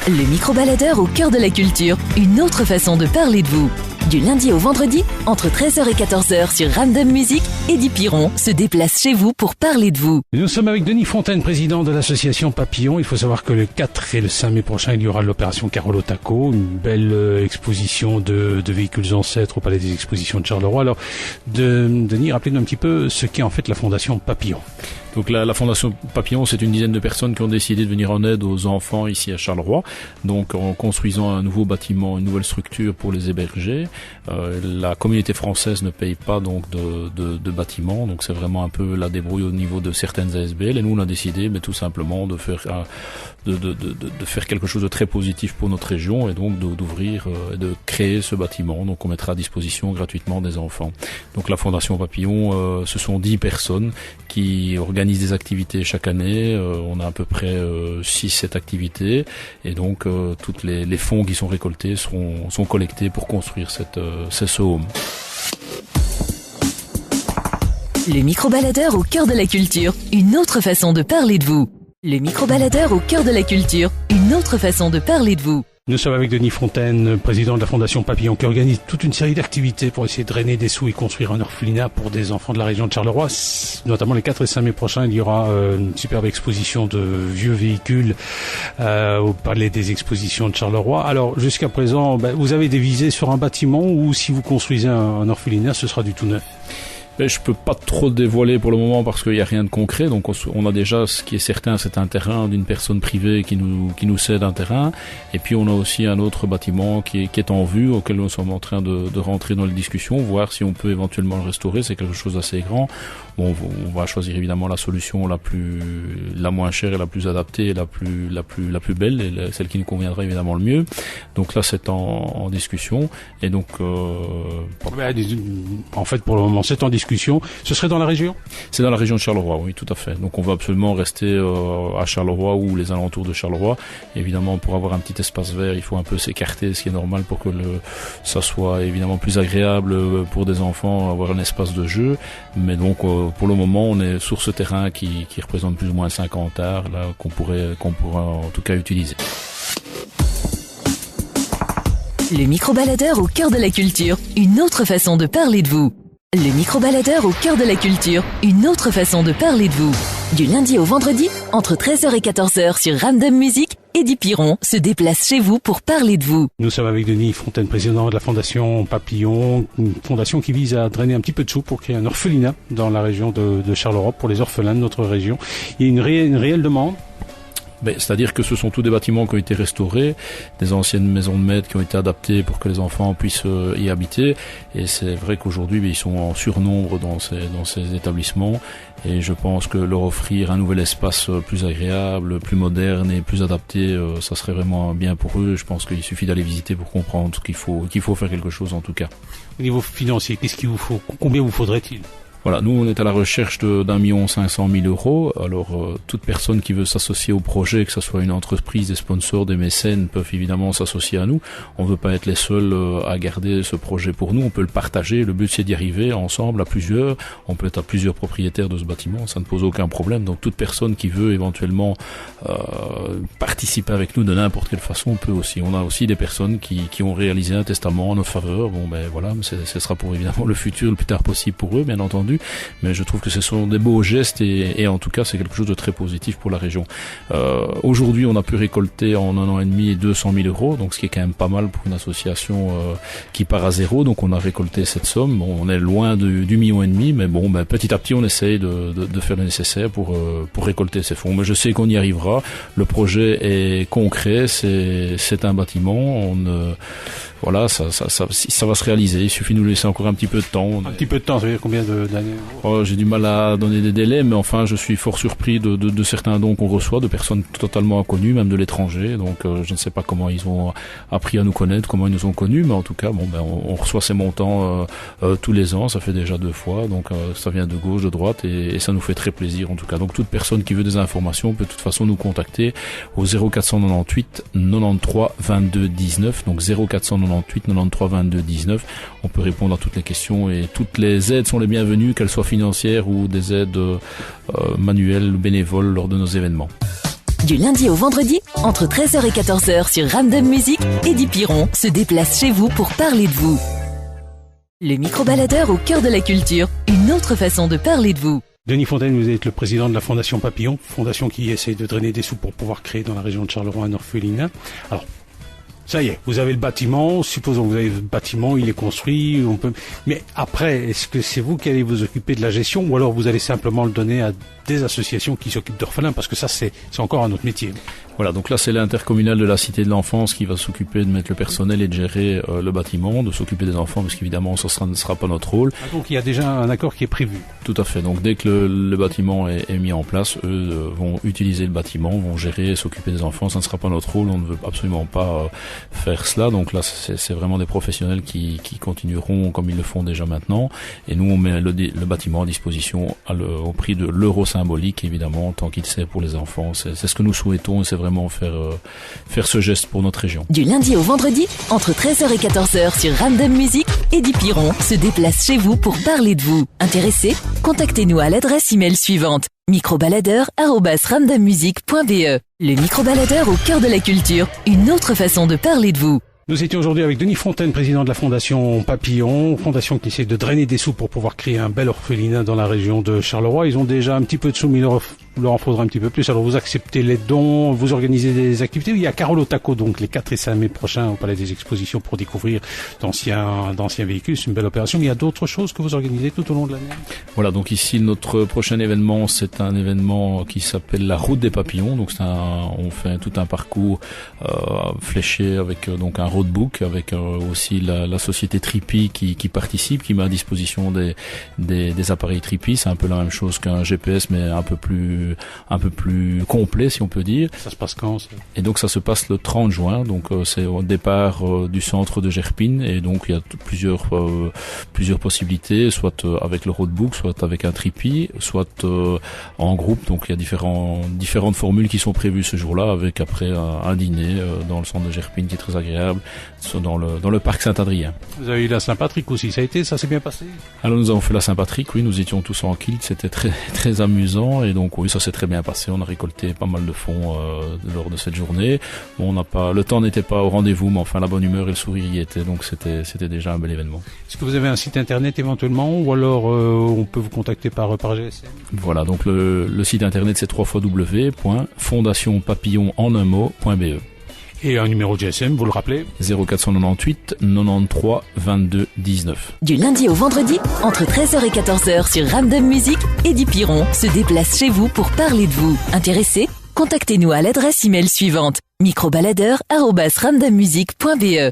Le micro-baladeur au cœur de la culture, une autre façon de parler de vous. Du lundi au vendredi, entre 13h et 14h sur Random Music, Eddie Piron se déplace chez vous pour parler de vous. Nous sommes avec Denis Fontaine, président de l'association Papillon. Il faut savoir que le 4 et le 5 mai prochain, il y aura l'opération Carolo Taco, une belle exposition de véhicules ancêtres au Palais des Expositions de Charleroi. Alors, Denis, rappelez-nous un petit peu ce qu'est en fait la Fondation Papillon. Donc la Fondation Papillon, c'est une dizaine de personnes qui ont décidé de venir en aide aux enfants ici à Charleroi. Donc en construisant un nouveau bâtiment, une nouvelle structure pour les héberger. La communauté française ne paye pas donc de bâtiment, donc c'est vraiment un peu la débrouille au niveau de certaines ASBL. Et nous on a décidé tout simplement de faire quelque chose de très positif pour notre région et donc d'ouvrir et de créer ce bâtiment. Donc on mettra à disposition gratuitement des enfants. Donc la Fondation Papillon, ce sont 10 personnes qui organisent des activités chaque année. On a à peu près 6-7 activités et donc toutes les fonds qui sont récoltés sont collectés pour construire ce home. Le micro-baladeur au cœur de la culture, une autre façon de parler de vous. Le micro-baladeur au cœur de la culture, une autre façon de parler de vous. Nous sommes avec Denis Fontaine, président de la Fondation Papillon, qui organise toute une série d'activités pour essayer de drainer des sous et construire un orphelinat pour des enfants de la région de Charleroi. Notamment les 4 et 5 mai prochains, il y aura une superbe exposition de vieux véhicules au Palais des Expositions de Charleroi. Alors, jusqu'à présent, vous avez des visées sur un bâtiment ou si vous construisez un orphelinat, ce sera du tout neuf? Je peux pas trop dévoiler pour le moment parce qu'il y a rien de concret. Donc on a déjà, ce qui est certain, c'est un terrain d'une personne privée qui nous cède un terrain. Et puis on a aussi un autre bâtiment qui est en vue, auquel nous sommes en train de rentrer dans les discussions, voir si on peut éventuellement le restaurer. C'est quelque chose d'assez grand. Bon, on va choisir évidemment la solution la moins chère et la plus adaptée et la plus belle et celle qui nous conviendra évidemment le mieux. Donc là c'est en discussion. Et donc en fait pour le moment c'est en discussion. Ce serait dans la région? C'est dans la région de Charleroi, oui, tout à fait. Donc on va absolument rester à Charleroi ou les alentours de Charleroi. Évidemment, pour avoir un petit espace vert, il faut un peu s'écarter, ce qui est normal pour que ça soit évidemment plus agréable pour des enfants, avoir un espace de jeu. Mais donc pour le moment, on est sur ce terrain qui représente plus ou moins 50 arts, là qu'on pourra en tout cas utiliser. Le micro-baladeur au cœur de la culture, une autre façon de parler de vous. Le micro-baladeur au cœur de la culture, une autre façon de parler de vous. Du lundi au vendredi, entre 13h et 14h sur Random Music, Eddie Piron se déplace chez vous pour parler de vous. Nous sommes avec Denis Fontaine, président de la Fondation Papillon, une fondation qui vise à drainer un petit peu de sous pour créer un orphelinat dans la région de Charleroi pour les orphelins de notre région. Il y a une réelle demande. C'est-à-dire que ce sont tous des bâtiments qui ont été restaurés, des anciennes maisons de maîtres qui ont été adaptées pour que les enfants puissent y habiter. Et c'est vrai qu'aujourd'hui, ils sont en surnombre dans ces établissements. Et je pense que leur offrir un nouvel espace plus agréable, plus moderne et plus adapté, ça serait vraiment bien pour eux. Je pense qu'il suffit d'aller visiter pour comprendre qu'il faut faire quelque chose en tout cas. Au niveau financier, qu'est-ce qu'il vous faut? Combien vous faudrait-il? Voilà, nous on est à la recherche d'1 500 000 €. Alors toute personne qui veut s'associer au projet, que ce soit une entreprise, des sponsors, des mécènes, peuvent évidemment s'associer à nous. On veut pas être les seuls à garder ce projet pour nous, on peut le partager. Le but c'est d'y arriver ensemble à plusieurs. On peut être à plusieurs propriétaires de ce bâtiment, ça ne pose aucun problème. Donc toute personne qui veut éventuellement participer avec nous de n'importe quelle façon peut aussi. On a aussi des personnes qui ont réalisé un testament en notre faveur. Bon voilà, ce sera pour évidemment le futur, le plus tard possible pour eux, bien entendu. Mais je trouve que ce sont des beaux gestes et en tout cas c'est quelque chose de très positif pour la région. Aujourd'hui on a pu récolter en 1 an et demi 200 000 €, donc ce qui est quand même pas mal pour une association qui part à zéro. Donc on a récolté cette somme. Bon, on est loin du 1,5 million, mais bon, petit à petit on essaye de faire le nécessaire pour récolter ces fonds. Mais je sais qu'on y arrivera. Le projet est concret, c'est un bâtiment. Voilà, ça va se réaliser. Il suffit de nous laisser encore un petit peu de temps. Un petit peu de temps, ça veut dire combien d'années? J'ai du mal à donner des délais, mais enfin, je suis fort surpris de certains dons qu'on reçoit, de personnes totalement inconnues, même de l'étranger. Donc, je ne sais pas comment ils ont appris à nous connaître, comment ils nous ont connus, mais en tout cas, on reçoit ces montants tous les ans. Ça fait déjà 2 fois, donc ça vient de gauche, de droite, et ça nous fait très plaisir en tout cas. Donc, toute personne qui veut des informations peut de toute façon nous contacter au 0498 93 22 19. Donc 0498 93 22 19. On peut répondre à toutes les questions et toutes les aides sont les bienvenues, qu'elles soient financières ou des aides manuelles ou bénévoles lors de nos événements. Du lundi au vendredi, entre 13h et 14h sur Ramdam Music, Eddie Piron se déplace chez vous pour parler de vous. Le micro-baladeur au cœur de la culture, une autre façon de parler de vous. Denis Fontaine, vous êtes le président de la Fondation Papillon, fondation qui essaye de drainer des sous pour pouvoir créer dans la région de Charleroi un orphelinat. Alors, ça y est, vous avez le bâtiment, supposons que vous avez le bâtiment, il est construit, mais après, est-ce que c'est vous qui allez vous occuper de la gestion ou alors vous allez simplement le donner à des associations qui s'occupent d'orphelins, parce que ça c'est encore un autre métier. Voilà, donc là c'est l'intercommunal de la Cité de l'Enfance qui va s'occuper de mettre le personnel et de gérer le bâtiment, de s'occuper des enfants, parce qu'évidemment ça ne sera pas notre rôle. Ah, donc il y a déjà un accord qui est prévu. Tout à fait, donc dès que le bâtiment est mis en place, eux vont utiliser le bâtiment, vont gérer et s'occuper des enfants, ça ne sera pas notre rôle, on ne veut absolument pas faire cela, donc là c'est vraiment des professionnels qui continueront comme ils le font déjà maintenant, et nous on met le bâtiment à disposition au prix de l'euro symbolique, évidemment, tant qu'il sert pour les enfants. C'est ce que nous souhaitons, et c'est vraiment faire ce geste pour notre région. Du lundi au vendredi, entre 13h et 14h sur Ramdam Music, Eddie Piron se déplace chez vous pour parler de vous. Intéressé? Contactez-nous à l'adresse email suivante: microbaladeur@ramdammusic.be. Le microbaladeur au cœur de la culture, une autre façon de parler de vous. Nous étions aujourd'hui avec Denis Fontaine, président de la Fondation Papillon, fondation qui essaie de drainer des sous pour pouvoir créer un bel orphelinat dans la région de Charleroi. Ils ont déjà un petit peu de sous, mais il leur en faudra un petit peu plus. Alors vous acceptez les dons, vous organisez des activités. Il y a Carole Taco, donc les 4 et 5 mai prochains au Palais des Expositions pour découvrir d'anciens véhicules. C'est une belle opération. Mais il y a d'autres choses que vous organisez tout au long de l'année. Voilà, donc ici notre prochain événement, c'est un événement qui s'appelle la Route des Papillons. Donc on fait tout un parcours fléché avec donc un roadbook, avec aussi la société Trippy qui participe, qui met à disposition des appareils Trippy. C'est un peu la même chose qu'un GPS, mais un peu plus complet, si on peut dire. Ça se passe quand ça? Et donc ça se passe le 30 juin, donc c'est au départ du centre de Gerpine, et donc il y a plusieurs possibilités, soit avec le roadbook, soit avec un Trippy, soit en groupe. Donc il y a différentes formules qui sont prévues ce jour-là, avec après un dîner dans le centre de Gerpine qui est très agréable, dans le parc Saint-Adrien. Vous avez eu la Saint-Patrick aussi, ça s'est bien passé? Alors nous avons fait la Saint-Patrick, oui, nous étions tous en kilt, c'était très très amusant, et donc oui, ça s'est très bien passé, on a récolté pas mal de fonds lors de cette journée. Bon, le temps n'était pas au rendez-vous, mais enfin la bonne humeur et le sourire y étaient, donc c'était déjà un bel événement. Est-ce que vous avez un site internet éventuellement, ou alors on peut vous contacter par GSM? Voilà, donc le site internet c'est www.fondationpapillonenunmot.be. Et un numéro de GSM, vous le rappelez? 0498 93 22 19. Du lundi au vendredi, entre 13h et 14h sur Ramdam Music, Eddie Piron se déplace chez vous pour parler de vous. Intéressé? Contactez-nous à l'adresse email suivante: microbaladeur@ramdammusic.be.